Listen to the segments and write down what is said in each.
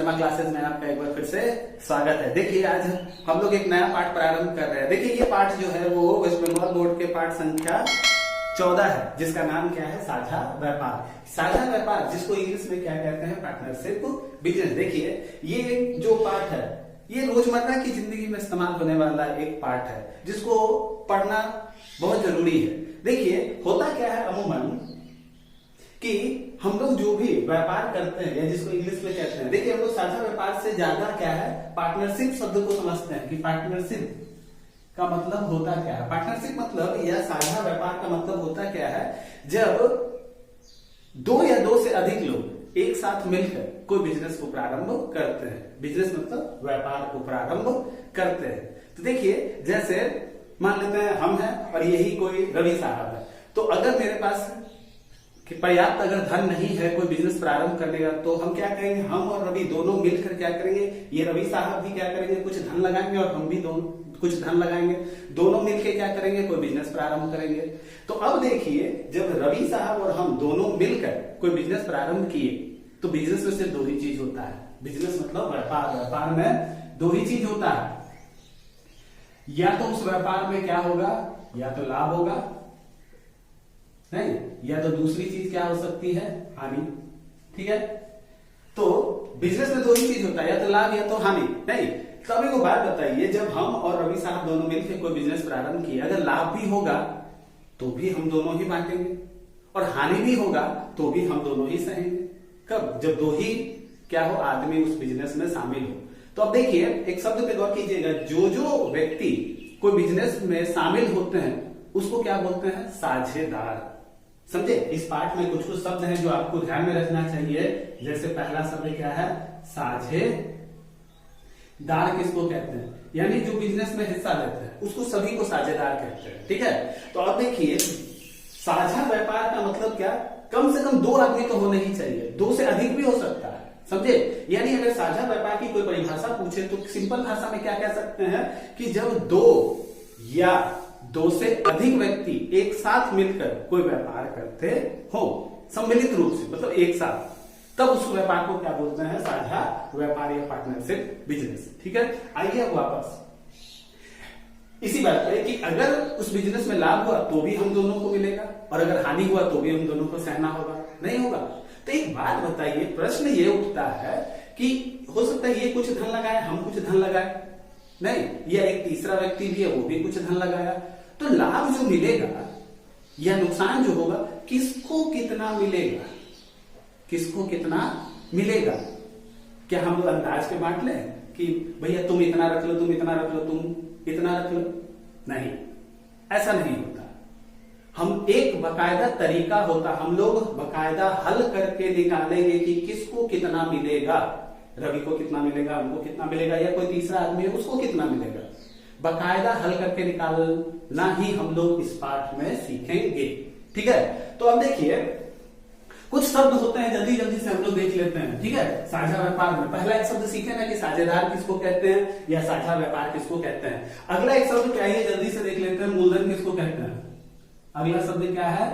Sharma classes में आपका एक बार फिर से स्वागत है। देखिए आज हम लोग एक नया पाठ प्रारंभ कर रहे हैं। देखिए ये पाठ जो है वो वेस्ट बंगाल बोर्ड के पाठ संख्या 14 है, जिसका नाम क्या है, साझा व्यापार। साझा व्यापार जिसको इंग्लिश में क्या कहते हैं, पार्टनरशिप बिजनेस। देखिए ये जो पाठ है ये रोजमर्रा की जिंदगी में इस्तेमाल होने वाला एक पाठ है, जिसको पढ़ना बहुत जरूरी है। देखिए होता क्या है अमूमन कि हम लोग जो भी व्यापार करते हैं या जिसको इंग्लिश में कहते हैं, देखिए हम लोग साझा व्यापार से ज्यादा क्या है, पार्टनरशिप शब्द को समझते हैं कि पार्टनरशिप का मतलब होता क्या है। पार्टनरशिप मतलब या साझा व्यापार का मतलब होता क्या है, जब दो या दो से अधिक लोग एक साथ मिलकर कोई बिजनेस को प्रारंभ करते हैं। बिजनेस मतलब व्यापार को प्रारंभ करते हैं। तो देखिए जैसे मान लेते हैं हम हैं और यही कोई रवि साहब है, तो अगर मेरे पास कि पर्याप्त अगर धन नहीं है कोई बिजनेस प्रारंभ करने का, तो हम क्या करेंगे, हम और रवि दोनों मिलकर क्या करेंगे, ये रवि साहब भी क्या करेंगे, कुछ धन लगाएंगे और हम भी दोनों कुछ धन लगाएंगे, दोनों मिलकर क्या करेंगे, कोई बिजनेस प्रारंभ करेंगे। तो अब देखिए जब रवि साहब और हम दोनों मिलकर कोई बिजनेस प्रारंभ किए, तो बिजनेस में सिर्फ दो ही चीज होता है। बिजनेस मतलब व्यापार, व्यापार में दो ही चीज होता है, या तो उस व्यापार में क्या होगा, या तो लाभ होगा, नहीं, या तो दूसरी चीज क्या हो सकती है, हानि। ठीक है, तो बिजनेस में दो ही चीज होता है, या तो लाभ या तो हानि। नहीं, तो अब एक बात बताइए, जब हम और रवि साहब दोनों मिलकर कोई बिजनेस प्रारंभ किए, अगर लाभ भी होगा तो भी हम दोनों ही बांटेंगे और हानि भी होगा तो भी हम दोनों ही सहेंगे। कब, जब दो ही क्या हो, आदमी उस बिजनेस में शामिल हो। तो अब देखिए एक शब्द पे गौर कीजिएगा, जो जो व्यक्ति कोई बिजनेस में शामिल होते हैं उसको क्या बोलते हैं, साझेदार। समझे, इस पाठ में कुछ कुछ शब्द हैं जो आपको ध्यान में रखना चाहिए। जैसे पहला शब्द क्या है, साझेदार। किसको कहते हैं, यानी जो बिजनेस में हिस्सा लेते हैं उसको सभी को साझेदार कहते हैं। ठीक है, तो अब देखिए साझा व्यापार का मतलब क्या, कम से कम दो आदमी तो होने ही चाहिए, दो से अधिक भी हो सकता है। समझे, यानी अगर साझा व्यापार की कोई परिभाषा पूछे तो सिंपल भाषा में क्या कह सकते हैं कि जब दो या दो से अधिक व्यक्ति एक साथ मिलकर कोई व्यापार करते हो, सम्मिलित रूप से, मतलब एक साथ, तब उस व्यापार को क्या बोलते हैं, साझा व्यापार या पार्टनरशिप बिजनेस। ठीक है, आइए अब वापस इसी बात पे कि अगर उस बिजनेस में लाभ हुआ तो भी हम दोनों को मिलेगा और अगर हानि हुआ तो भी हम दोनों को सहना होगा, नहीं होगा। तो एक बात बताइए, प्रश्न ये उठता है कि हो सकता है ये कुछ धन लगाए, हम कुछ धन लगाए, नहीं, या एक तीसरा व्यक्ति भी है वो भी कुछ धन लगाया, तो लाभ जो मिलेगा या नुकसान जो होगा, किसको कितना मिलेगा, किसको कितना मिलेगा। क्या हम लोग अंदाज के बांट लें कि भैया तुम इतना रख लो, तुम इतना रख लो, तुम इतना रख लो, नहीं, ऐसा नहीं होता। हम एक बकायदा तरीका होता, हम लोग बकायदा हल करके निकालेंगे कि किसको कितना मिलेगा, रवि को कितना मिलेगा, हमको कितना मिलेगा, या कोई तीसरा आदमी है उसको कितना मिलेगा। बकायदा हल करके निकालना ही हम लोग इस पाठ में सीखेंगे। ठीक है, तो अब देखिए कुछ शब्द होते हैं, जल्दी जल्दी से हम लोग देख लेते हैं। ठीक है, साझा व्यापार में पहला एक शब्द सीखे ना कि साझेदार किसको कहते हैं या साझा व्यापार किसको कहते हैं। अगला एक शब्द क्या है, जल्दी से देख लेते हैं, मूलधन किसको कहते हैं। अगला शब्द क्या है,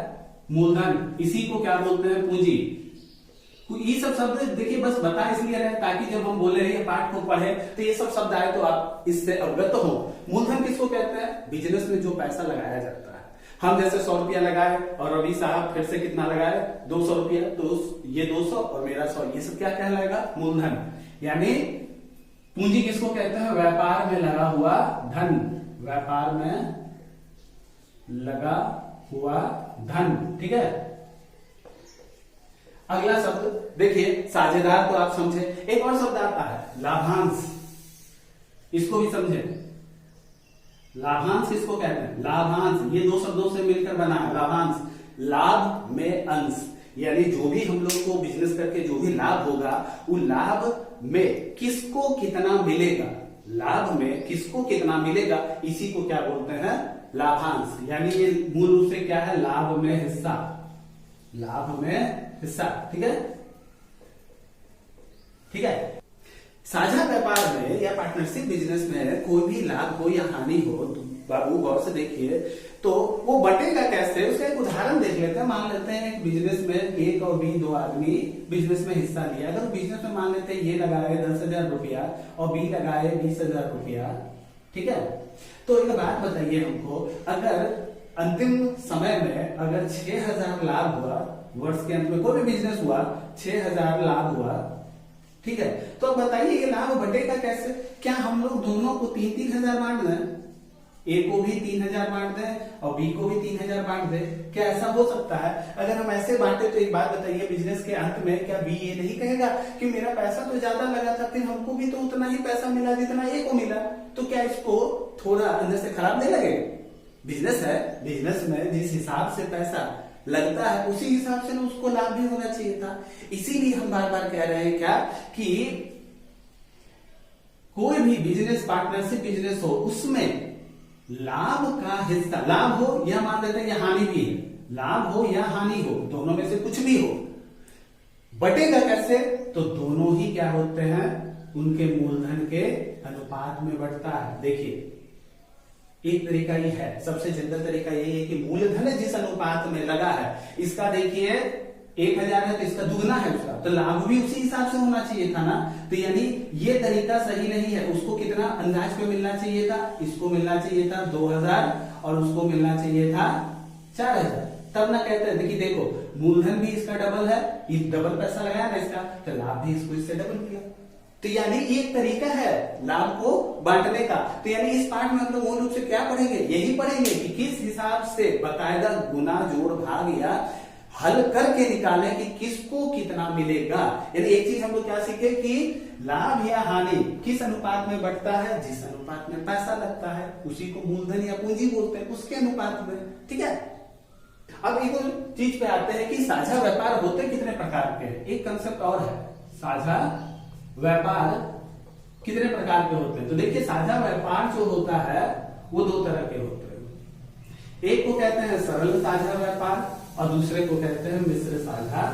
मूलधन, इसी को क्या बोलते हैं, पूंजी। ये सब शब्द देखिए बस बता इसलिए रहे ताकि जब हम बोले ये पाठ को पढ़े तो ये सब शब्द आए तो आप इससे अवगत हो। मूलधन किसको कहते हैं, बिजनेस में जो पैसा लगाया जाता है। हम जैसे 100 रुपया लगाए और रवि साहब फिर से कितना लगाए, 200 रुपया, तो ये 200 और मेरा 100, ये सब क्या कहलाएगा, मूलधन। यानी पूंजी किसको कहते हैं, व्यापार में लगा हुआ धन, व्यापार में लगा हुआ धन। ठीक है, अगला शब्द देखिए, साझेदार तो आप समझे। एक और शब्द आता है लाभांश, इसको भी समझे। लाभांश किसको कहते हैं, लाभांश, ये दो शब्दों से मिलकर बना है लाभांश। लाभ में अंश, यानी जो भी हम लोग को बिजनेस करके जो भी लाभ होगा, वो लाभ में किसको कितना मिलेगा, लाभ में किसको कितना मिलेगा, इसी को क्या बोलते हैं, लाभांश। यानी ये मूल रूप से क्या है, लाभ में हिस्सा, लाभ में हिस्सा। ठीक है, ठीक है। साझा व्यापार में या पार्टनरशिप बिजनेस में कोई भी लाभ हो या हानि हो, बाबू गौर से देखिए, तो वो बटेगा कैसे, उसका एक उदाहरण देख लेते हैं। मान लेते हैं एक बिजनेस में ए और बी दो आदमी बिजनेस में हिस्सा लिया। अगर बिजनेस में मान लेते हैं ये लगाए 10,000 रुपया और बी लगाए 20,000 रुपया, ठीक है। तो एक बात बताइए हमको, अगर अंतिम समय में अगर 6,000 लाभ हुआ, वर्ष के अंत में कोई भी बिजनेस हुआ 6,000 लाभ हुआ, ठीक है, तो अब बताइए ये लाभ बटेगा कैसे? क्या हम लोग दोनों को 3,000 बांट दें, ए को भी 3,000 बांट दें और बी को भी 3,000 बांट दें? क्या ऐसा हो सकता है? अगर हम ऐसे बांटे तो एक बात बताइए, बिजनेस के अंत में क्या बी ये नहीं कहेगा कि मेरा पैसा तो ज्यादा लगा था, फिर हमको भी तो उतना ही पैसा मिला जितना ए को मिला, तो क्या इसको थोड़ा अंदर से खराब नहीं लगेगा? बिजनेस है, बिजनेस में जिस हिसाब से पैसा लगता है उसी हिसाब से उसको लाभ भी होना चाहिए था। इसीलिए हम बार बार कह रहे हैं क्या कि कोई भी बिजनेस पार्टनरशिप बिजनेस हो, उसमें लाभ का हिस्सा, लाभ हो या मान लेते हैं या हानि भी है, लाभ हो या हानि हो, दोनों में से कुछ भी हो, बटेगा कैसे? तो दोनों ही क्या होते हैं, उनके मूलधन के अनुपात में बढ़ता है। देखिए एक तरीका ये है, सबसे जनरल तरीका यही है कि मूलधन जिस अनुपात में लगा है, इसका देखिए 1,000 है तो इसका दुगना है उसका, तो लाभ भी उसी हिसाब से होना चाहिए था ना। तो यानी ये तरीका सही नहीं है। उसको कितना अंदाज पे मिलना चाहिए था? इसको मिलना चाहिए था 2,000 और उसको मिलना चाहिए था 4,000, तब ना कहते हैं। देखिए देखो, मूलधन भी इसका डबल है, ये डबल पैसा लगाया ना इसका, तो लाभ भी इसको इससे डबल किया। तो यानी एक तरीका है लाभ को बांटने का। तो यानी इस पार्ट में हम लोग मूल रूप से क्या पढ़ेंगे? यही पढ़ेंगे कि किस हिसाब से बकायदा गुना जोड़ भाग या हल करके निकालें कि किसको कितना मिलेगा। यानी एक चीज हम लोग क्या सीखे कि लाभ या हानि किस अनुपात में बढ़ता है? जिस अनुपात में पैसा लगता है उसी को मूलधन या पूंजी बोलते हैं, उसके अनुपात में, ठीक है। अब एक चीज पे आते हैं कि साझा व्यापार होते कितने प्रकार के हैं। एक कंसेप्ट और है, साझा व्यापार कितने प्रकार के होते हैं। तो देखिए साझा व्यापार जो होता है वो दो तरह के होते हैं। एक को कहते हैं सरल साझा व्यापार और दूसरे को कहते हैं मिश्र साझा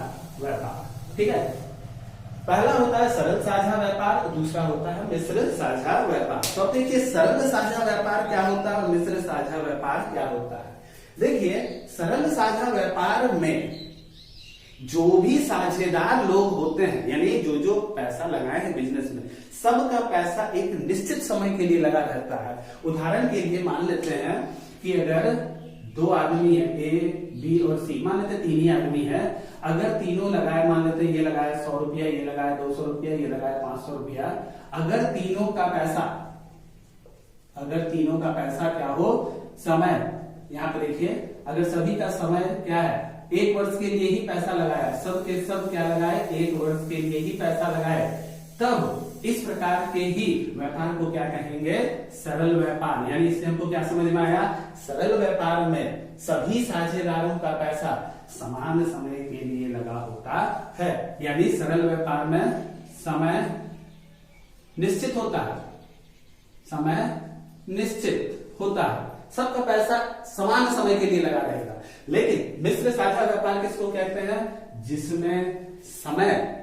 व्यापार, ठीक है। पहला होता है सरल साझा व्यापार और दूसरा होता है मिश्र साझा व्यापार। तो देखिए सरल साझा व्यापार क्या होता है और मिश्र साझा व्यापार क्या होता है। देखिए सरल साझा व्यापार में जो भी साझेदार लोग होते हैं, यानी जो जो पैसा लगाए हैं बिजनेस में, सबका पैसा एक निश्चित समय के लिए लगा रहता है। उदाहरण के लिए मान लेते हैं कि अगर दो आदमी है, ए बी और सी, मान लेते 3 ही आदमी है, अगर तीनों लगाए, मान लेते ये लगाए 100 रुपया, ये लगाए 200 रुपया, ये लगाए 500 रुपया, अगर तीनों का पैसा क्या हो, समय, यहाँ पे देखिए अगर सभी का समय क्या है, 1 वर्ष के लिए ही पैसा लगाया, सब के सब क्या लगाए, 1 वर्ष के लिए ही पैसा लगाए, तब इस प्रकार के ही व्यापार को क्या कहेंगे? सरल व्यापार। यानी इससे हमको क्या समझ में आया? सरल व्यापार में सभी साझेदारों का पैसा समान समय के लिए लगा होता है। यानी सरल व्यापार में समय निश्चित होता है, समय निश्चित होता है, सबका पैसा समान समय के लिए लगा रहेगा। लेकिन मिश्र साझा व्यापार किसको कहते हैं? जिसमें समय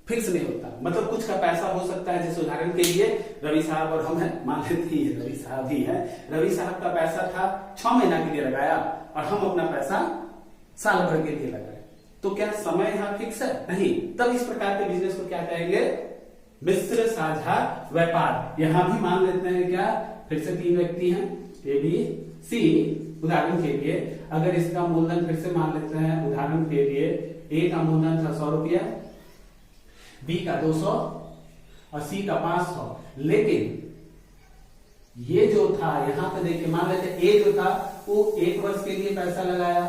फिक्स नहीं होता, मतलब कुछ का पैसा हो सकता है। जैसे उदाहरण के लिए रवि साहब और हम हैं, मान लेते हैं रवि साहब ही है, रवि साहब का पैसा था 6 महीना के लिए लगाया और हम अपना पैसा साल भर के लिए लगाए, तो क्या समय यहाँ फिक्स है? नहीं। तब इस प्रकार के बिजनेस को क्या कहेंगे? मिश्र साझा व्यापार। यहां भी मान लेते हैं क्या, फिर से 3 व्यक्ति हैं, ए बी सी। उदाहरण के लिए अगर इसका मूलधन फिर से मान लेते हैं, उदाहरण के लिए ए का मूलधन था 100 रुपया, बी का 200 और सी का 500। लेकिन ये जो था यहां पे देखिए, मान लेते ए जो था वो 1 वर्ष के लिए पैसा लगाया,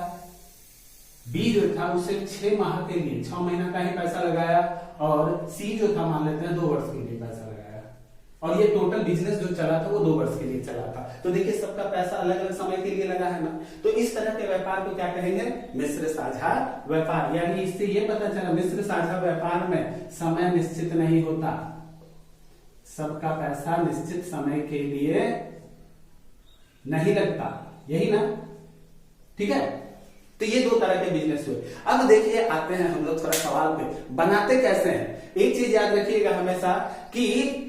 बी जो था वो सिर्फ 6 माह के लिए, 6 महीना का ही पैसा लगाया, और सी जो था मान लेते हैं 2 वर्ष के लिए पैसा लगाया, और ये टोटल बिजनेस जो चला था वो 2 वर्ष के लिए चला था। तो देखिए सबका पैसा अलग अलग समय के लिए लगा है ना। तो इस तरह के व्यापार को क्या कहेंगे? मिश्र साझा व्यापार। यानी इससे ये पता चला मिश्र साझा व्यापार में समय निश्चित नहीं होता, सबका पैसा निश्चित समय के लिए नहीं लगता, यही ना, ठीक है। तो ये 2 तरह के बिजनेस हुए। अब देखिए आते हैं हम लोग थोड़ा सवाल पे, बनाते कैसे हैं। एक चीज याद रखिएगा हमेशा कि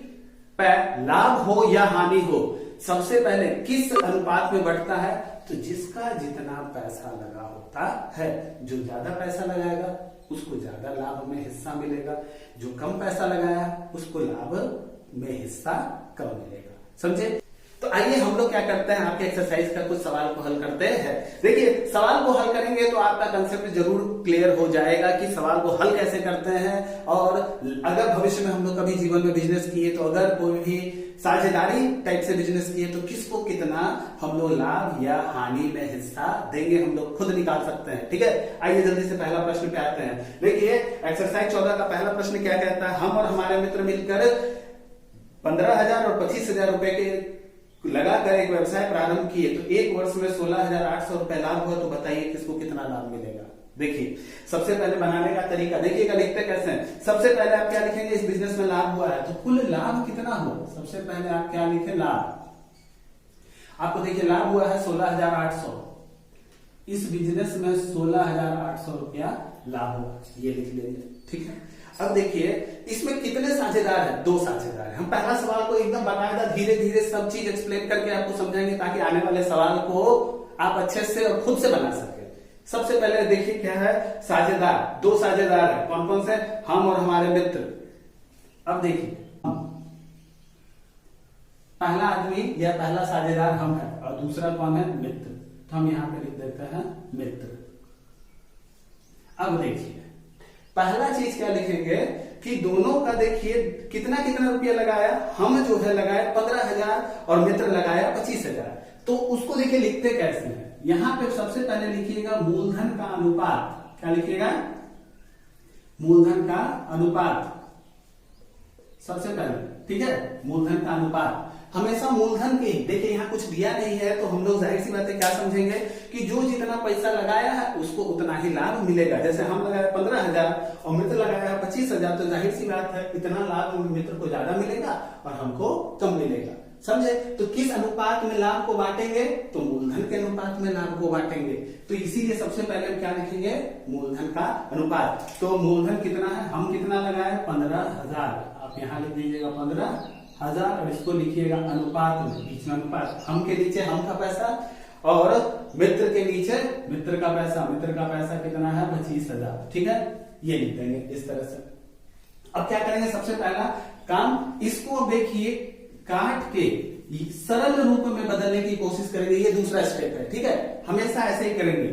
लाभ हो या हानि हो, सबसे पहले किस अनुपात में बढ़ता है? तो जिसका जितना पैसा लगा होता है, जो ज्यादा पैसा लगाएगा उसको ज्यादा लाभ में हिस्सा मिलेगा, जो कम पैसा लगाया उसको लाभ में हिस्सा कम मिलेगा। समझे? तो आइए हम लोग क्या करते हैं, आपके एक्सरसाइज का कुछ सवाल को हल करते हैं। देखिए सवाल को हल करेंगे तो आपका कंसेप्ट जरूर क्लियर हो जाएगा कि सवाल को हल कैसे करते हैं। और अगर भविष्य में हम लोग कभी जीवन में बिजनेस किए तो अगर कोई भी साझेदारी टाइप से बिजनेस किए तो किसको कितना हम लोग लाभ या हानि में हिस्सा देंगे हम लोग खुद निकाल सकते हैं। ठीक है, आइए जल्दी से पहला प्रश्न पे आते हैं। देखिए एक्सरसाइज 14 का पहला प्रश्न क्या कहता है, हम और हमारे मित्र मिलकर 15,000 और 25,000 रुपए के लगाकर एक व्यवसाय प्रारंभ किए तो एक वर्ष में 16,800 रुपए लाभ हुआ, तो बताइए किसको कितना लाभ मिलेगा। देखिए सबसे पहले बनाने का तरीका देखिएगा, लिखते कैसे हैं। सबसे पहले आप क्या लिखेंगे, इस बिजनेस में लाभ हुआ है तो कुल लाभ कितना हुआ। सबसे पहले आप क्या लिखे, लाभ। आपको देखिए लाभ हुआ है 16,800, इस बिजनेस में 16,800 रुपया लाभ हुआ, ये लिख लेंगे। ठीक है, अब देखिए इसमें कितने साझेदार हैं, 2 साझेदार हैं। हम पहला सवाल को एकदम बाकायदा धीरे धीरे सब चीज एक्सप्लेन करके आपको समझाएंगे ताकि आने वाले सवाल को आप अच्छे से और खुद से बना सके। सबसे पहले देखिए क्या है, साझेदार। 2 साझेदार है, कौन कौन से, हम और हमारे मित्र। अब देखिए पहला आदमी या पहला साझेदार हम है और दूसरा कौन है, मित्र। तो हम यहां पे लिख देते हैं मित्र। अब देखिए पहला चीज क्या लिखेंगे कि दोनों का देखिए कितना कितना रुपया लगाया, हम जो है लगाया 15,000 और मित्र लगाया 25,000। तो उसको देखिए लिखते कैसे हैं, यहां पे सबसे पहले लिखिएगा मूलधन का अनुपात। क्या लिखिएगा, मूलधन का अनुपात सबसे पहले। ठीक है, मूलधन का अनुपात हमेशा मूलधन के, देखिए यहाँ कुछ दिया नहीं है तो हम लोग जाहिर सी बात है क्या समझेंगे कि जो जितना पैसा लगाया है उसको उतना ही लाभ मिलेगा। जैसे हम लगाया 15,000 और मित्र लगाया 25,000, तो जाहिर सी बात है इतना लाभ मित्र को ज्यादा मिलेगा और हमको कम मिलेगा। समझे? तो किस अनुपात में लाभ को बांटेंगे, तो मूलधन के अनुपात में लाभ को बांटेंगे। तो इसीलिए सबसे पहले हम क्या लिखेंगे, मूलधन का अनुपात। तो मूलधन कितना है, हम कितना लगाए 15,000, आप यहाँ लिख दीजिएगा 15,000 और इसको लिखिएगा अनुपात में, बीच में अनुपात, हम के नीचे हम का पैसा और मित्र के नीचे मित्र का पैसा। मित्र का पैसा कितना है 25,000। ठीक है, ये लिख देंगे इस तरह से। अब क्या करेंगे, सबसे पहला काम इसको देखिए काट के सरल रूप में बदलने की कोशिश करेंगे, ये दूसरा स्टेप है। ठीक है, हमेशा ऐसे ही करेंगे।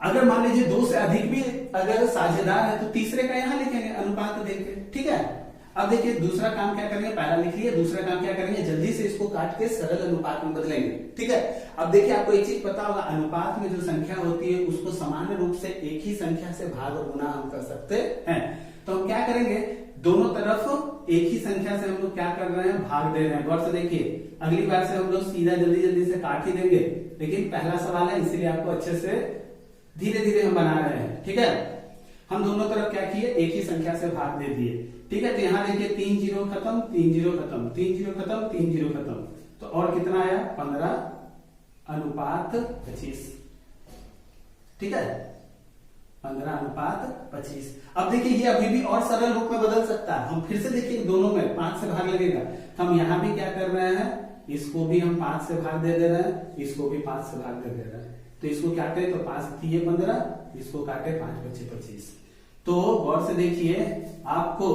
अगर मान लीजिए 2 से अधिक भी अगर साझेदार है तो तीसरे का यहां लिखेंगे अनुपात देके। ठीक है, अब देखिए दूसरा काम क्या करेंगे, पहला लिख लिया, दूसरा काम क्या करेंगे, जल्दी से इसको काट के सरल अनुपात में बदलेंगे। ठीक है, अब देखिए आपको एक चीज पता होगा, अनुपात में जो संख्या होती है उसको सामान्य रूप से एक ही संख्या से भाग और गुना हम कर सकते हैं। तो हम क्या करेंगे, दोनों तरफ एक ही संख्या से हम लोग क्या कर रहे हैं, भाग दे रहे हैं। गौर से देखिए, अगली बार से हम लोग सीधा जल्दी जल्दी से काट ही देंगे, लेकिन पहला सवाल है इसीलिए आपको अच्छे से धीरे धीरे हम बना रहे हैं। ठीक है, हम दोनों तरफ क्या किए, एक ही संख्या से भाग दे दिए। ठीक है, तो यहां देखिए 3 जीरो खत्म, 3 जीरो खत्म, 3 जीरो खत्म, 3 जीरो खत्म, तो और कितना आया 15:25। ठीक है, 15:25। अब देखिए ये अभी भी और सरल रूप में बदल सकता है। हम फिर से देखिए दोनों में 5 से भाग लगेगा, तो हम यहां भी क्या कर रहे हैं, इसको भी हम 5 से भाग दे रहे हैं, इसको भी 5 से भाग दे रहे हैं। तो इसको काटे तो 5 दिए 15, इसको काटे 5 × 25। तो गौर से देखिए आपको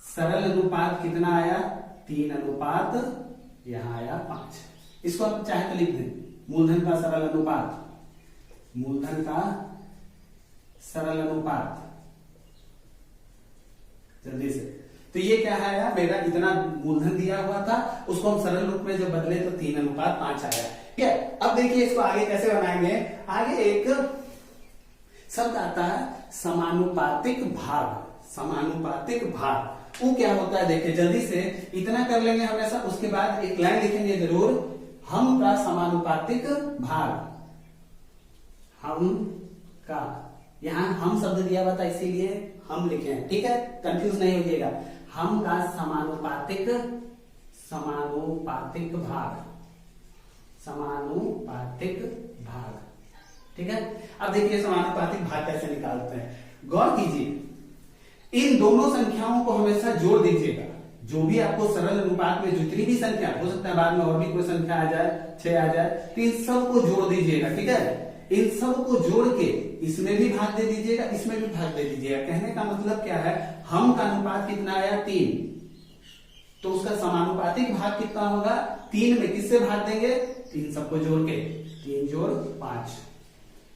सरल अनुपात कितना आया, 3 अनुपात, यहां आया 5। इसको आप चाहे तो लिख दें, मूलधन का सरल अनुपात, मूलधन का सरल अनुपात, जल्दी से। तो ये क्या है, मेरा इतना मूलधन दिया हुआ था, उसको हम सरल रूप में जब बदले तो 3 अनुपात 5 आया। ठीक है, अब देखिए इसको आगे कैसे बनाएंगे। आगे एक शब्द आता है समानुपातिक भाग। समानुपातिक भाग वो क्या होता है, देखिए जल्दी से इतना कर लेंगे हमेशा, उसके बाद एक लाइन लिखेंगे जरूर, हम का समानुपातिक भाग। हम का, यहां हम शब्द दिया हुआ था इसीलिए हम लिखे हैं। ठीक है, कंफ्यूज नहीं होइएगा। हम का समानुपातिक, समानुपातिक भाग, समानुपातिक भाग। ठीक है, अब देखिए समानुपातिक भाग कैसे निकालते हैं। गौर कीजिए, इन दोनों संख्याओं को हमेशा जोड़ दीजिएगा। जो भी आपको सरल अनुपात में जितनी भी संख्या हो सकता है बाद में और भी कोई संख्या आ जाए, 6 आ जाए, तो इन सबको जोड़ दीजिएगा। ठीक है, इन सबको जोड़ के इसमें भी भाग दे दीजिएगा, इसमें भी भाग दे दीजिएगा। कहने का मतलब क्या है, हम का अनुपात कितना आया 3, तो उसका समानुपातिक भाग कितना होगा 3 में किससे भाग देंगे, 3 सबको जोड़ के, 3 जोड़ 5,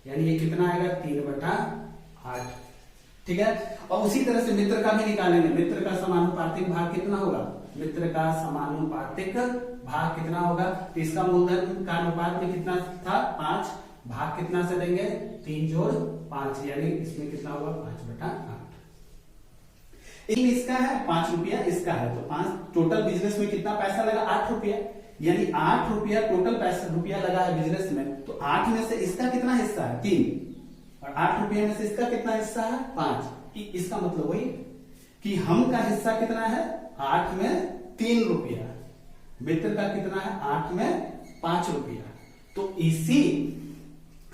यानी ये कितना आएगा 3/8। ठीक है, और उसी तरह से मित्र का भी निकालेंगे। मित्र का समानुपातिक भाग कितना होगा, मित्र का समानुपातिक भाग कितना होगा, तो इसका मूलधन का अनुपात में कितना था 5, भाग कितना से देंगे 3 जोड़ 5, यानी इसमें कितना होगा 5/8। इसका है 5 रुपया, इसका है तो 5, टोटल बिजनेस में कितना पैसा लगा 8 रुपया, यानी 8 रुपया टोटल पैसा रुपया लगा है बिजनेस में, तो 8 में से इसका कितना हिस्सा है 3, और 8 रुपये में से इसका कितना हिस्सा है 5। इसका मतलब वही कि हम का हिस्सा कितना है 8 में 3 रुपया, मित्र का कितना है 8 में 5 रुपया। तो इसी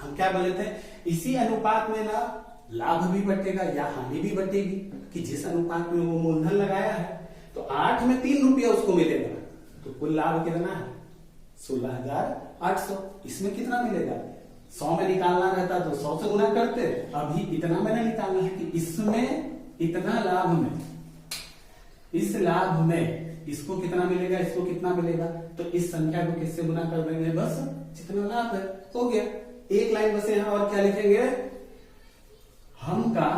हम क्या बोले थे, इसी अनुपात में ना लाभ भी बटेगा या हानि भी बटेगी, कि जिस अनुपात में वो मूलधन लगाया है तो 8 में 3 रुपया उसको मिलेगा, तो कुल लाभ कितना है 16,800। इसमें कितना मिलेगा, 100 में निकालना रहता तो 100 से गुना करते, अभी इतना मैंने निकालना है कि इसमें इतना लाभ में, इस लाभ में इसको कितना मिलेगा, इसको कितना मिलेगा, तो इस संख्या को किससे गुना कर देंगे, बस जितना लाभ है हो गया। एक लाइन बस यहां और क्या लिखेंगे, हम का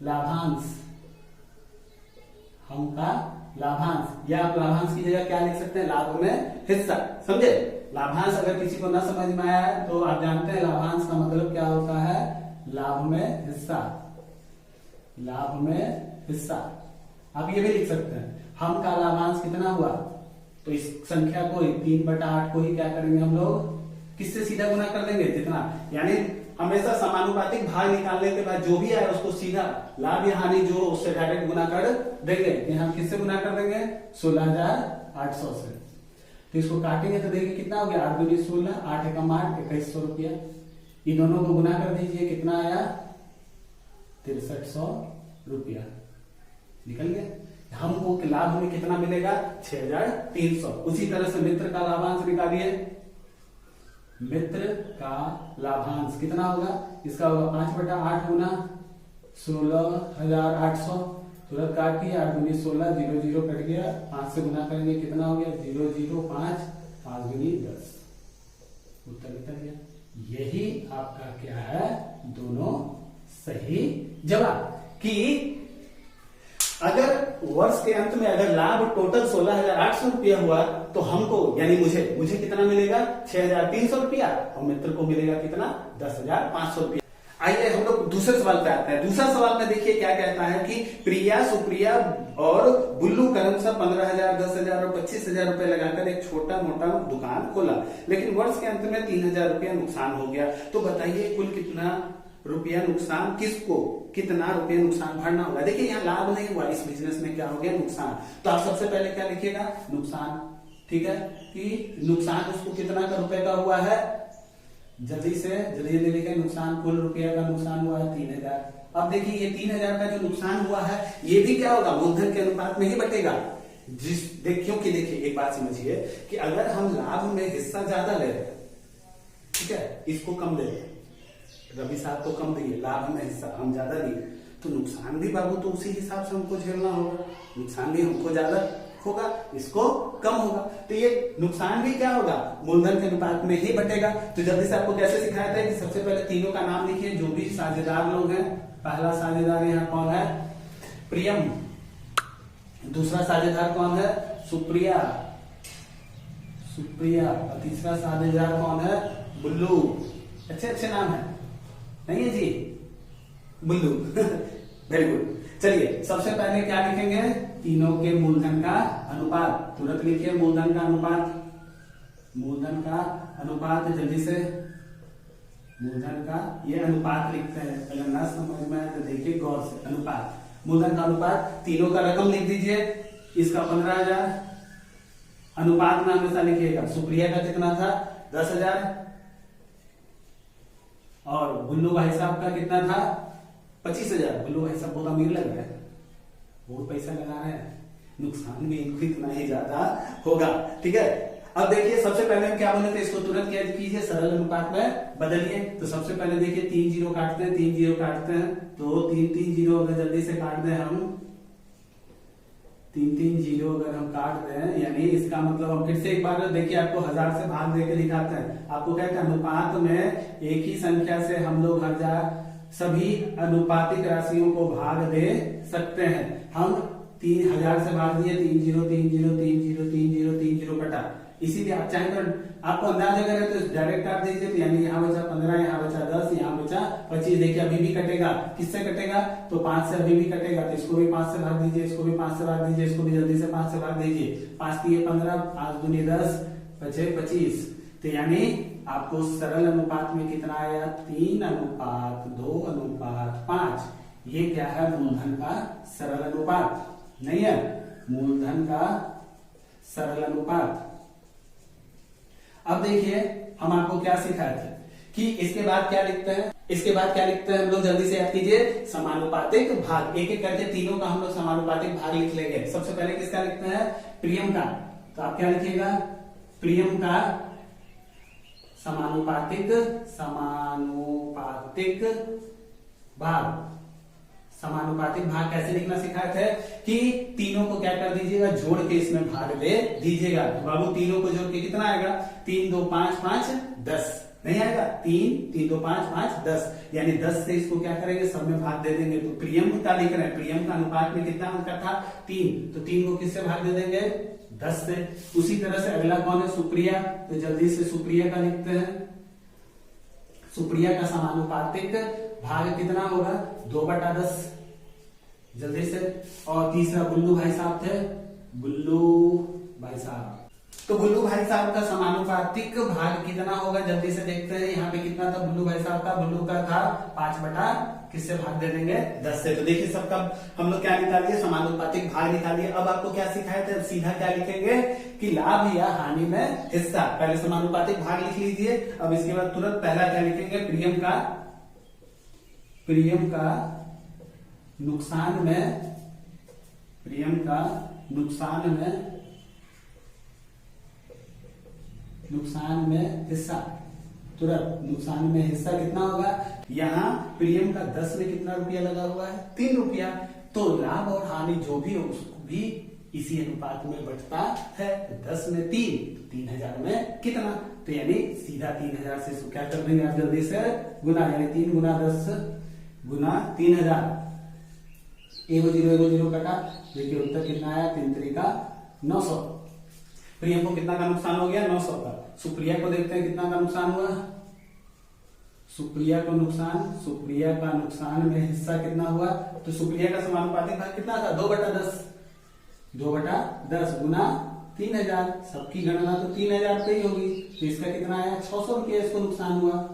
लाभांश, हम का लाभांश, या आप लाभांश की जगह क्या लिख सकते हैं, लाभ में हिस्सा। समझे, लाभांश अगर किसी को ना समझ में आया है तो आप जानते हैं लाभांश का मतलब क्या होता है, लाभ में हिस्सा, लाभ में हिस्सा। आप ये भी लिख सकते हैं, हम का लाभांश कितना हुआ, तो इस संख्या को 3/8 को ही क्या करेंगे हम लोग, किससे सीधा गुना कर देंगे जितना, यानी हमेशा समानुपातिक भाग निकालने के बाद जो भी आए उसको सीधा लाभ या हानि जो उससे डायरेक्ट गुना कर देंगे, कि हम किससे गुना कर देंगे 16,800 से। तो इसको काटेंगे तो देखिए कितना हो गया 8 दूनी 16, 8 एकम 8, 2100 रुपया। इन दोनों को गुना कर दीजिए, कितना आया 6300 रुपया निकल गया। हमको लाभ में कितना मिलेगा 6,300। उसी तरह से मित्र का लाभांश निकालिए, मित्र का लाभांश कितना होगा, इसका होगा 5/8 गुना 16,800, तुरंत काटिए 8 दूनी 16, 0 0 कट गया, 5 से गुना करेंगे कितना हो गया 0 0 5, 5 दूनी 10, उत्तर निकल गया। यही आपका क्या है, दोनों सही जवाब। कि अगर वर्ष के अंत में अगर लाभ टोटल 16,800 रुपया हुआ तो हमको यानी मुझे कितना मिलेगा 6,300 रुपया, और मित्र को मिलेगा कितना 10,500 रुपया। आइए हम लोग दूसरे सवाल पे आते हैं। दूसरा सवाल में देखिए क्या कहता है कि प्रिया, सुप्रिया और बुल्लू क्रमशः 15,000, 10,000 और 25,000 रुपए लगाकर एक छोटा मोटा दुकान खोला, लेकिन वर्ष के अंत में 3,000 रुपया नुकसान हो गया। तो बताइए कुल कितना रुपया नुकसान, किसको कितना रुपया नुकसान भरना होगा। देखिए यहाँ लाभ नहीं हुआ, इस बिजनेस में क्या हो गया नुकसान। तो आप सबसे पहले क्या लिखिएगा नुकसान। ठीक है, कि नुकसान उसको कितना का रुपए का हुआ है, जल्दी से जल्दी लिखे नुकसान, कुल रुपया का नुकसान हुआ है 3,000। अब देखिए ये 3,000 का जो नुकसान हुआ है ये भी क्या होगा मूलधन के अनुपात में ही बटेगा। क्योंकि देखिए एक बात समझिए कि अगर हम लाभ में हिस्सा ज्यादा ले रहे हैं, ठीक है, इसको कम ले रहे हैं, रवि साहब को कम दिए, लाभ में हिस्सा हम ज्यादा दिए, तो नुकसान भी बाबू तो उसी हिसाब से हमको झेलना होगा। नुकसान भी हमको ज्यादा होगा, इसको कम होगा, तो ये नुकसान भी क्या होगा मूलधन के अनुपात में ही बटेगा। तो जल्दी से आपको कैसे सिखाया था कि सबसे पहले तीनों का नाम लिखिए, जो भी साझेदार लोग हैं। पहला साझेदार यहाँ कौन है प्रियम, दूसरा साझेदार कौन है सुप्रिया, और तीसरा साझेदार कौन है बुल्लू। अच्छे अच्छे नाम है नहीं है जी, बुल्लू। Very good. चलिए सबसे पहले क्या लिखेंगे, तीनों के मूलधन का अनुपात। तुरंत लिखिए मूलधन का अनुपात, मूलधन का अनुपात, जल्दी से मूलधन का ये अनुपात लिखते हैं। अगर ना समझ में आए तो देखिए गौर से, अनुपात, मूलधन का अनुपात, तीनों का रकम लिख दीजिए। इसका 15,000 अनुपात में हमेशा लिखिएगा। सुप्रिया का कितना था 10,000, और बुल्लू भाई साहब का कितना था 25,000। बुल्लू भाई साहब बहुत अमीर लग रहा है, और पैसा लगा रहे हैं, नुकसान भी इनको इतना ही ज्यादा होगा। ठीक है, अब देखिए सबसे पहले हम क्या बोले थे, इसको तुरंत क्या कीजिए, सरल अनुपात में बदलिए। तो सबसे पहले देखिए 3 जीरो काटते हैं, 3 जीरो काटते हैं, तो 3 जीरो अगर जल्दी से काट दें हम, 3 जीरो अगर हम काट दें, यानी इसका मतलब हम फिर से एक बार देखिए, आपको 1000 से भाग देकर दिखाते हैं। आपको कहते हैं अनुपात में एक ही संख्या से हम लोग सभी अनुपातिक राशियों को भाग दे सकते हैं। हम 3000 से भाग दिए, 3 zero 3 zero 3 zero 3 zero 3 zero कटा। इसीलिए आप चाहे तो आपको अंदाज अगर है तो डायरेक्ट काट दीजिए, तो यानी यहाँ बचा 15, यहाँ बचा 10, यहाँ बचा 25। देखिए अभी भी कटेगा, किससे कटेगा, तो 5 से अभी भी कटेगा, तो इसको भी 5 से भाग दीजिए, इसको भी 5 से भाग दीजिए, इसको भी जल्दी से 5 से भाग दीजिए। 5 3 15, 5 दूनी 10, 5 25। तो यानी आपको सरल अनुपात में कितना आया, 3:2:5। ये क्या है, मूलधन का सरल अनुपात नहीं है, मूलधन का सरल अनुपात। अब देखिए हम आपको क्या सिखाए थे कि इसके बाद क्या लिखते हैं, इसके बाद क्या लिखते हैं हम लोग, जल्दी से याद कीजिए, समानुपातिक भाग। एक एक करके तीनों का हम लोग समानुपातिक भाग लिख लेंगे। सबसे पहले किसका लिखते हैं, प्रियम का। तो आप क्या लिखिएगा, प्रियम का समानुपातिक भाग। समानुपातिक भाग कैसे लिखना सिखाए थे कि तीनों को क्या कर दीजिएगा, जोड़ के इसमें भाग दे दीजिएगा। तो बाबू तीनों को जोड़ के कितना आएगा, 3 2 5 5 10 नहीं आएगा, 3 3 2 5 5 10, यानी 10 से इसको क्या करेंगे, सब में भाग दे देंगे। तो प्रियम का लिख रहे हैं, प्रियम का अनुपात में कितना अंक था, 3, तो 3 को किससे भाग दे देंगे, 10 से। उसी तरह से अगला कौन है, सुप्रिया। तो जल्दी से सुप्रिया का लिखते हैं। सुप्रिया का समानुपातिक भाग कितना होगा, 2/10, जल्दी से। और तीसरा बुल्लू भाई साहब थे, बुल्लू भाई साहब। तो बुल्लू भाई साहब का समानुपातिक भाग कितना होगा, जल्दी से देखते हैं। यहाँ पे कितना था बुल्लू भाई साहब का, बुल्लू का था 5/ किससे भाग दे देंगे, 10 से। तो देखिए सबका हम लोग क्या निकालिए, समानुपातिक भाग निकालिए। अब आपको क्या सिखाए थे, सीधा क्या लिखेंगे कि लाभ या हानि में हिस्सा। पहले समानुपातिक भाग लिख लीजिए। अब इसके बाद तुरंत पहला क्या लिखेंगे, प्रियम का नुकसान में, प्रियम का नुकसान में हिस्सा। तुरंत नुकसान में हिस्सा कितना होगा, यहाँ प्रियम का 10 में कितना रुपया लगा हुआ है, 3 रुपया। तो लाभ और हानि जो भी हो उसको भी इसी अनुपात में बंटता है। 10 में 3, तो 3000 में कितना, तो यानी सीधा 3000 से इसको क्या कर देंगे आप, जल्दी से गुना, यानी 3 गुना 10 गुना 3000। 1 0 कटा। देखिए उत्तर कितना आया, 3 3 का 900। प्रियम को कितना का नुकसान हो गया, 900 का। सुप्रिया को देखते हैं कितना का नुकसान हुआ, सुप्रिया का नुकसान में हिस्सा कितना हुआ। तो सुप्रिया का समानुपातिक भाग कितना था, 2/10, 2/10 गुना 3000। सबकी गणना तो 3000 पे ही होगी, तो इसका कितना आया, 600 रुपया इसको नुकसान हुआ।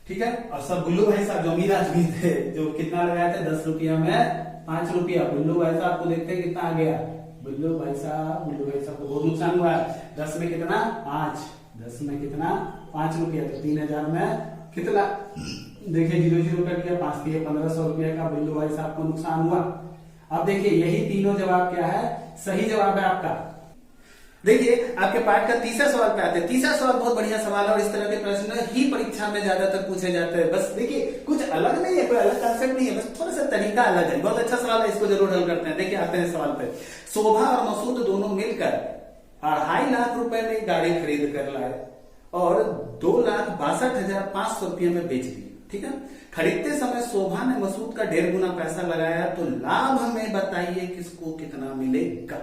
ठीक है। और सब बुल्लू भाई साहब जो अमीर आदमी थे, जो कितना लगाए थे, 10 रुपया में 5 रुपया। बुल्लू भाई साहब को देखते हैं कितना आ गया, बुल्लू भाई साहब को बहुत नुकसान हुआ है। 10 में कितना, 5, 10 में कितना, 5 रुपया। तो 3000 में कितना, देखिए 0 0 कट गया, 5 3 1500 रुपया का बुल्लू भाई साहब को नुकसान हुआ। अब देखिए यही तीनों जवाब क्या है, सही जवाब है आपका। देखिए आपके पाठ का तीसरा सवाल पे आते हैं। तीसरा सवाल बहुत बढ़िया सवाल है और इस तरह के प्रश्न ही परीक्षा में ज्यादातर पूछे जाते हैं। बस देखिए कुछ अलग नहीं है, कोई अलग कंसेप्ट नहीं है, बस थोड़ा सा तरीका अलग है। बहुत अच्छा सवाल है, इसको जरूर हल करते हैं। देखिए आते हैं सवाल पे। शोभा और मसूद दोनों मिलकर 2.5 लाख रुपए में गाड़ी खरीद कर लाए और 2,62,500 रुपये में बेच दी। ठीक है। खरीदते समय शोभा ने मसूद का 1.5 गुना पैसा लगाया, तो लाभ हमें बताइए किसको कितना मिलेगा।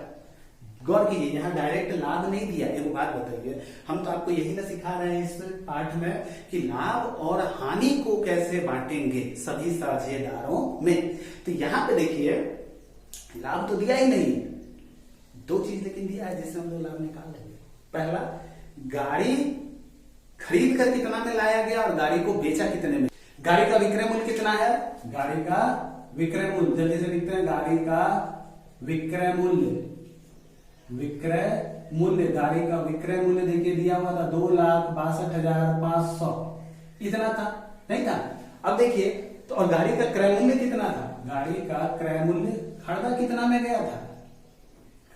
गौर कीजिए, यहाँ डायरेक्ट लाभ नहीं दिया। एक बात बताइए, हम तो आपको यही ना सिखा रहे हैं इस पाठ में कि लाभ और हानि को कैसे बांटेंगे सभी साझेदारों में। तो यहाँ पे देखिए लाभ तो दिया ही नहीं, 2 चीज लेकिन दिया है जिससे हम लोग लाभ निकाल लेंगे। पहला, गाड़ी खरीद कर कितना में लाया गया और गाड़ी को बेचा कितने में। गाड़ी का विक्रय मूल्य कितना है, गाड़ी का विक्रय मूल्य जल्दी से लिखते हैं। गाड़ी का विक्रय मूल्य गाड़ी का विक्रय मूल्य देखिए दिया हुआ था 2,62,500, इतना था, नहीं था। अब देखिए तो और गाड़ी का क्रय मूल्य कितना था, गाड़ी का क्रय मूल्य खरीदा कितना में गया था?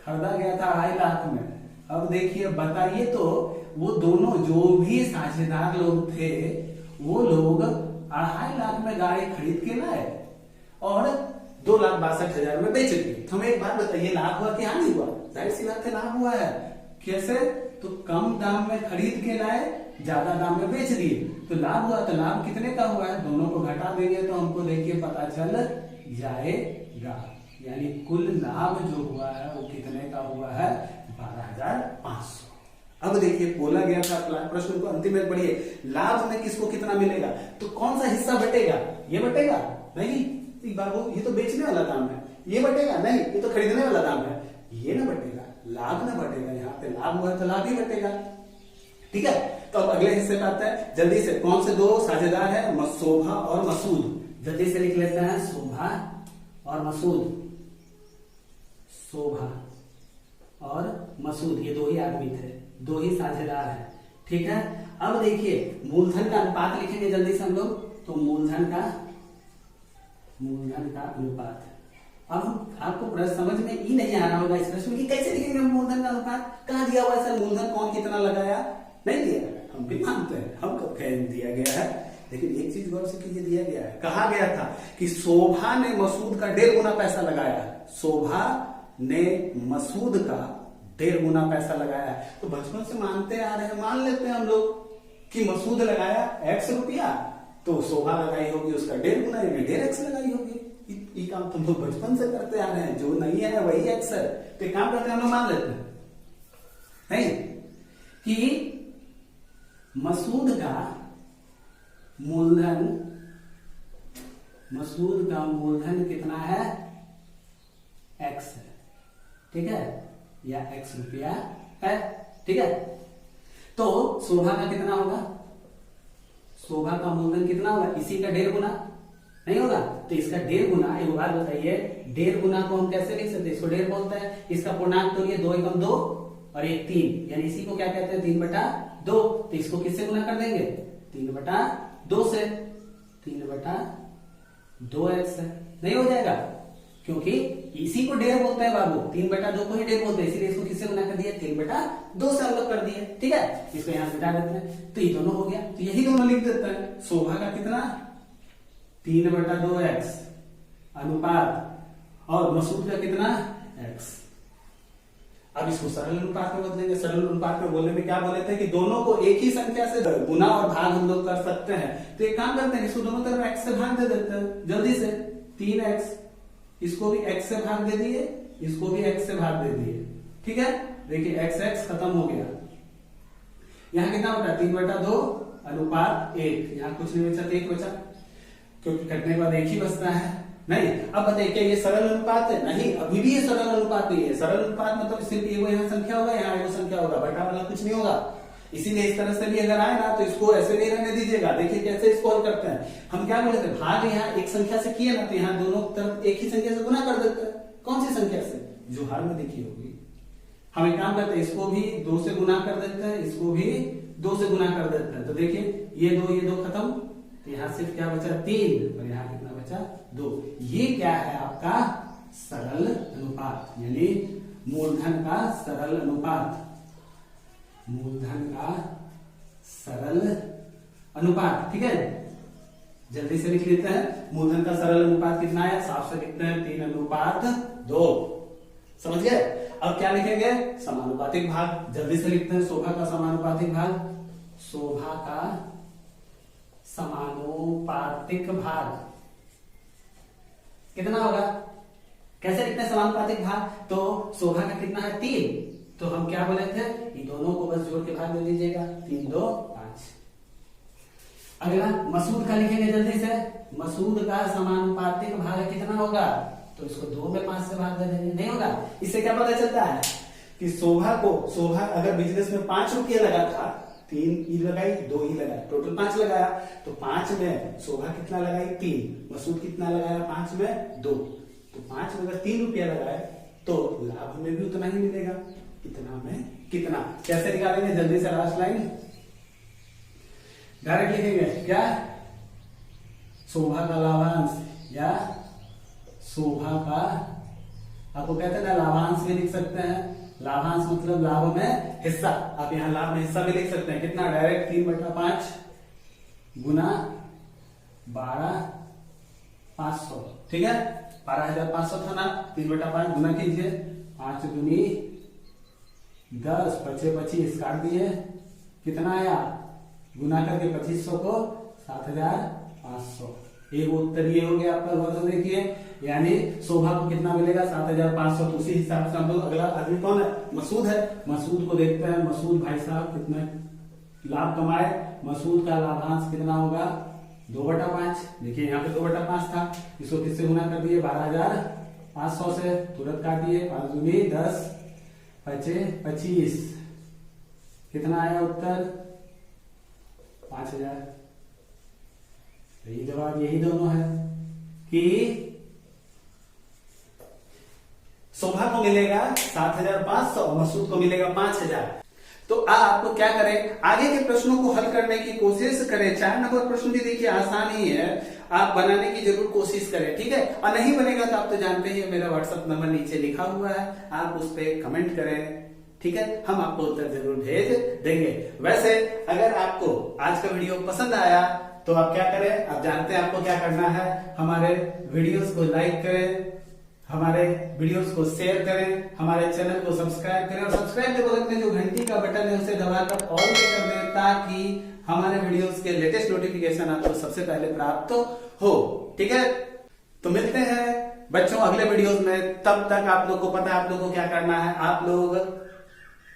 खरीदा गया था 2.5 लाख में। अब देखिए बताइए तो वो दोनों जो भी साझेदार लोग थे वो लोग 2.5 लाख में गाड़ी खरीद के लाए और 2,62,000 में बेच दिए। तो हमें एक बात बताइए, लाभ हुआ कि हानि हुआ? जाहिर सी बात है लाभ हुआ है। कैसे? तो कम दाम में खरीद के लाए, ज्यादा दाम में बेच दिए, तो लाभ हुआ। तो लाभ कितने का हुआ है? दोनों को घटा देंगे तो हमको देखिए पता चल जाएगा। यानी कुल लाभ जो हुआ है वो कितने का हुआ है? 12,500। अब देखिए बोला गया था प्रश्न को अंतिम में पढ़िए, लाभ में किसको कितना मिलेगा? तो कौन सा हिस्सा बटेगा? ये बटेगा नहीं, ये तो बेचने वाला दाम है। ये बटेगा नहीं, ये तो खरीदने वाला दाम है। ये ना बटेगा, लाभ ना बटेगा। यहाँ पे लाभ हुआ तो लाभ ही बटेगा। ठीक है, तो अब अगले हिस्से पे आता है जल्दी से। कौन से दो साझेदार है? शोभा और मसूद। जल्दी से लिख लेते हैं, शोभा और मसूद। शोभा और मसूद ये दो ही आदमी थे, दो ही साझेदार हैं। ठीक है, अब देखिए मूलधन का अनुपात लिखेंगे जल्दी से हम लोग। तो मूलधन का अनुपात। अब आपको प्रश्न समझ में ही नहीं आ रहा होगा इस प्रश्न की कैसे लिखेंगे हम मूलधन का अनुपात? कहाँ दिया हुआ है सर मूलधन कौन कितना लगाया? नहीं दिया गया, हम भी मानते हैं, हम कब कह दिया गया है। लेकिन एक चीज गौर से कीजिए, दिया गया है, कहा गया था कि शोभा ने मसूद का 1.5 गुना पैसा लगाया। शोभा ने मसूद का 1.5 गुना पैसा लगाया। तो बचपन से मानते आ रहे हैं, मान लेते हैं हम लोग कि मसूद लगाया X रुपया, तो शोभा लगाई होगी उसका 1.5 गुना, यानी 1.5x लगाई होगी। ये काम तुम लोग बचपन से करते आ रहे हैं, जो नहीं है वही X है। तो एक काम करते हैं, हम लोग मान लेते हैं नहीं कि मसूद का मूलधन कितना है? X है। ठीक है, या X रुपया है। ठीक है, तो शोभा का कितना होगा? शोभा का मूलधन कितना होगा? इसी का 1.5 गुना नहीं होगा? तो इसका 1.5 गुना, एक बात बताइए, 1.5 गुना को हम कैसे लिख सकते हैं? इसको 1.5 बोलते हैं। इसका पूर्णांक तो ये 2 एकम 2 और 1 3, यानी इसी को क्या कहते हैं? 3/2। तो इसको किससे गुना कर देंगे? 3/2 से। 3/2x नहीं हो जाएगा, क्योंकि इसी को 1.5 बोलते हैं बाबू, 3/2 को ही 1.5 बोलते हैं, इसीलिए इसको किससे गुना कर दिया? 3/2 से हम लोग कर दिए। ठीक है, इसको यहां मिटा देते हैं, तो ये दोनों हो गया। तो यही दोनों लिख देते हैं। शोभा का कितना? 3/2x अनुपात, और मसूद का कितना? x। अब इसको सरल अनुपात में बदलेंगे। सरल अनुपात में बोलने में क्या बोले थे कि दोनों को एक ही संख्या से गुना और भाग हम लोग कर सकते हैं। तो एक काम करते हैं, इसको दोनों तरफ x से भाग दे देते हैं जल्दी से। 3x, इसको भी x से भाग दे दिए, इसको भी x से भाग दे दिए। ठीक है, देखिए x खत्म हो गया। यहाँ कितना बचा? 3/2 अनुपात 1। यहाँ कुछ नहीं बचा, 1 बचा, क्योंकि कटने के बाद 1 ही बचता है। नहीं, अब बताइए क्या ये सरल अनुपात है? नहीं, अभी भी ये सरल अनुपात नहीं है। सरल अनुपात मतलब सिर्फ एगो यहाँ संख्या होगा, यहाँ एगो संख्या होगा, बटा वाला कुछ नहीं होगा। इसीलिए इस तरह से भी अगर आए ना तो इसको ऐसे नहीं रहने दीजिएगा। देखिए कैसे इसको हल करते हैं। हम क्या बोले थे? भाग यहाँ एक संख्या से किए ना, तो यहाँ दोनों तरफ एक ही संख्या से गुना कर देते हैं। कौन सी संख्या से? जो हार में देखी होगी। हम एक काम करते हैं, इसको भी 2 से गुना कर देते हैं, इसको भी 2 से गुना कर देते हैं। तो देखिए ये 2 खत्म, तो यहाँ सिर्फ क्या बचा? 3, और यहाँ कितना बचा? 2। ये क्या है? आपका सरल अनुपात, यानी मूलधन का सरल अनुपात। मूलधन का सरल अनुपात। ठीक है, जल्दी से लिख लेते हैं। मूलधन का सरल अनुपात कितना है? साफ से लिखते हैं, 3/2। समझ गए? अब क्या लिखेंगे? समानुपातिक भाग। जल्दी से लिखते हैं, शोभा का समानुपातिक भाग। शोभा का समानुपातिक भाग कितना होगा? कैसे लिखते हैं समानुपातिक भाग? तो शोभा का कितना है? 3। तो हम क्या बोले थे? ये दोनों को बस जोड़ के भाग दे दीजिएगा, 3 2 5। अगला मसूद का लिखेंगे जल्दी से। मसूद का समानुपातिक भाग कितना होगा? तो इसको 2 में 5 से भाग दे देंगे। नहीं होगा? इससे क्या पता चलता है कि शोभा अगर बिजनेस में 5 रुपया लगा था, 3 ई लगाई, 2 ई लगाई, टोटल 5 लगाया। तो 5 में शोभा कितना लगाई? 3। मसूद कितना लगाया? 5 में 2। तो 5 में अगर 3 रुपया लगाए तो लाभ हमें भी उतना ही मिलेगा। कितना में कितना? कैसे निकालेंगे? जल्दी से लास्ट लाइन डायरेक्ट लिखेंगे। क्या? शोभा का लाभांश या शोभा का आपको कहते हैं ना लाभांश भी लिख सकते हैं, लाभांश मतलब लाभ में हिस्सा, आप यहाँ लाभ में हिस्सा भी लिख सकते हैं। कितना डायरेक्ट 3/5 गुना 12,500, ठीक है 12,500 था ना, 3/5 गुना कीजिए, 5 दूनी 10, 5 25 काट दिए, कितना आया गुना करके 2500 को 7,500। एक उत्तर ये हो गया आपका। बहुत देखिए यानी शोभा को कितना मिलेगा 7,500। तो उसी हिसाब से हम लोग अगला आदमी कौन है, मसूद है, मसूद को देखते हैं। मसूद भाई साहब कितना लाभ कमाए, मसूद का लाभांश कितना होगा 2/5। देखिए यहाँ पे 2/5 था, इसको किससे गुना कर दिए 12,500 से, तुरंत काटिए 5 दूनी 10, 5 25, कितना आया उत्तर 5,000। सही जवाब यही दोनों है कि शोभा को मिलेगा 7,500 और मसूद को मिलेगा 5,000। तो आपको क्या करें, आगे के प्रश्नों को हल करने की कोशिश करें। 4 नंबर प्रश्न भी देखिए आसान ही है, आप बनाने की जरूर कोशिश करें, ठीक है। और नहीं बनेगा तो आप तो जानते ही मेरा व्हाट्सएप नंबर नीचे लिखा हुआ है, आप उस पर कमेंट करें, ठीक है, हम आपको उत्तर जरूर भेज देंगे। वैसे अगर आपको आज का वीडियो पसंद आया तो आप क्या करें, आप जानते हैं आपको क्या करना है, हमारे वीडियोस को लाइक करें, हमारे वीडियोस को शेयर करें, हमारे चैनल को सब्सक्राइब करें और सब्सक्राइब के बगल में जो घंटी का बटन है उसे दबाकर ऑल पे कर दें, ताकि हमारे वीडियोस के लेटेस्ट नोटिफिकेशन आपको सबसे पहले प्राप्त हो, ठीक है। तो मिलते हैं बच्चों अगले वीडियोस में, तब तक आप लोग को पता है आप लोग को क्या करना है, आप लोग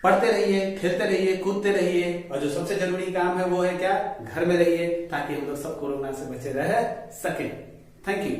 पढ़ते रहिए, खेलते रहिए, कूदते रहिए, और जो सबसे जरूरी काम है वो है क्या, घर में रहिए, ताकि हम लोग सब कोरोना से बचे रह सके। Thank you.